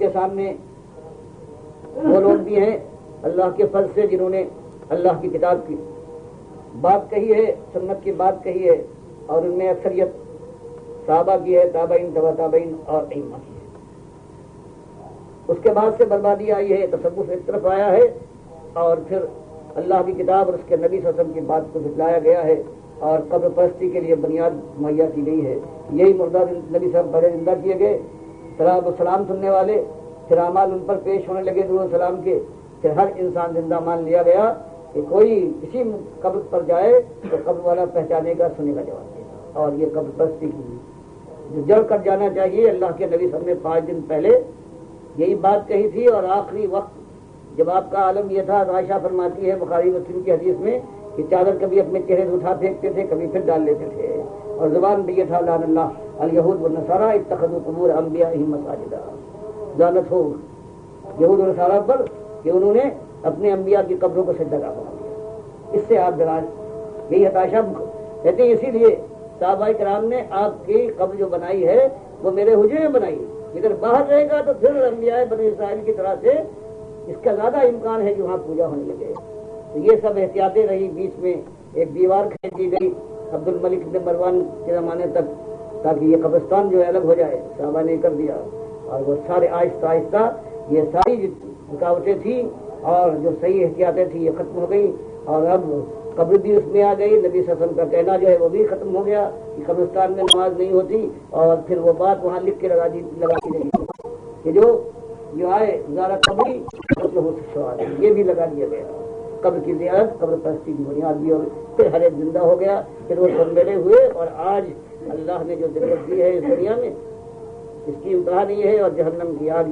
کے سامنے وہ لوگ بھی ہیں اللہ کے فضل سے جنہوں نے اللہ کی کتاب کی بات کہی ہے، سنت کی بات کہی ہے، اور ان میں اکثریت صحابہ کی ہے، تابعین، تبع تابعین اور ائمہ کی ہے۔ اس کے بعد سے بربادی آئی ہے، تصوف ایک طرف آیا ہے، اور پھر اللہ کی کتاب اور اس کے نبی صلی اللہ علیہ وسلم کی بات کو جھٹلایا گیا ہے، اور قبر پرستی کے لیے بنیاد مہیا کی گئی ہے۔ یہی مردہ نبی صاحب پہلے زندہ کیے گئے، سلام و سلام سننے والے، پھر اعمال ان پر پیش ہونے لگے درود و سلام کے، پھر ہر انسان زندہ مان لیا گیا کہ کوئی کسی قبر پر جائے تو قبر والا پہچانے گا، سنے گا، جواب دے گا۔ اور یہ قبر پرستی کی جو جڑ کر جانا چاہیے، اللہ کے نبی صلی اللہ علیہ وسلم نے 5 دن پہلے یہی بات کہی تھی، اور آخری وقت جب آپ کا عالم یہ تھا، عائشہ فرماتی ہے بخاری مسلم کی حدیث میں کہ چادر کبھی اپنے چہرے سے اٹھا پھینکتے تھے، کبھی پھر ڈال لیتے تھے، اور زبان بھی یہ تھا لعن اللہ الیہود والنصارى اتخذوا قبور انبیائہم مساجدا، لعنت ہو یہود و نصارہ پر کہ انہوں نے اپنے انبیاء کی قبروں کو سجدہ گاہ بنا دیا۔ اس سے آپ دراز یہی ہتاشا کہتے ہیں، اسی لیے صحابہ کرام نے آپ کی قبر جو بنائی ہے وہ میرے حجرے میں بنائی، اگر باہر رہے گا تو پھر انبیاء بنی اسرائیل کی طرح سے اس کا زیادہ امکان ہے کہ وہاں پوجا ہونے لگے۔ تو یہ سب احتیاطیں رہی، بیچ میں ایک دیوار کھینچ دی گئی عبد الملک بن مروان کے زمانے تک، تاکہ یہ قبرستان جو ہے الگ ہو جائے، صحابہ نے کر دیا، اور وہ سارے آہستہ آہستہ یہ ساری رکاوٹیں تھیں اور جو صحیح احتیاطیں تھیں یہ ختم ہو گئی، اور اب قبر بھی اس میں آ گئی۔ نبی صلی اللہ علیہ وسلم کا کہنا جو ہے وہ بھی ختم ہو گیا کہ قبرستان میں نماز نہیں ہوتی، اور پھر وہ بات وہاں لکھ کے لگا دی گئی کہ جو آئے زیارہ قبری مطلب ہو سکتا، یہ بھی لگا دیا گیا۔ قبر کی زیارت قبر پرستی کی بنیاد بھی، اور پھر ہر ایک زندہ ہو گیا، پھر وہ سب ملے ہوئے، اور آج اللہ نے جو ذلت دی ہے اس دنیا میں اس کی انتہا نہیں ہے، اور جہنم کی آگ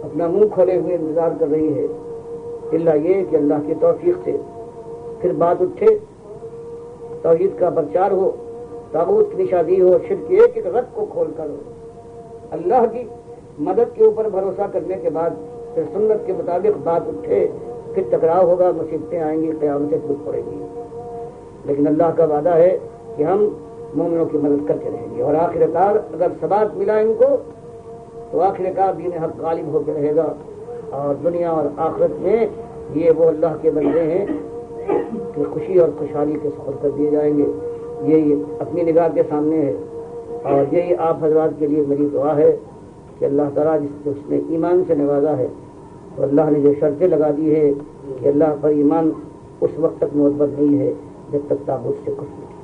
اپنا منہ کھولے ہوئے انتظار کر رہی ہے، الا یہ کہ اللہ کی توفیق سے پھر بات اٹھے، توحید کا پرچار ہو، طاغوت کی نشاندہی ہو، شرک ایک ایک رت کو کھول کر ہو، اللہ کی مدد کے اوپر بھروسہ کرنے کے بعد پھر سنت کے مطابق بات اٹھے، پھر ٹکراؤ ہوگا، مصیبتیں آئیں گی، قیامتیں ٹوٹ پڑیں گی، لیکن اللہ کا وعدہ ہے کہ ہم مومنوں کی مدد کرتے رہیں گے، اور آخر کار اگر ثبات ملا ان کو تو آخر کار دین حق غالب ہو کے رہے گا، اور دنیا اور آخرت میں یہ وہ اللہ کے بندے ہیں کہ خوشی اور خوشحالی کے سفر کر دیے جائیں گے۔ یہی اپنی نگاہ کے سامنے ہے، اور یہی آپ حضرات کے لیے میری دعا ہے کہ اللہ تعالیٰ جس نے ایمان سے نوازا ہے، تو اللہ نے جو شرطیں لگا دی ہے کہ اللہ پر ایمان اس وقت تک معتبر نہیں ہے جب تک تاغوت سے کفر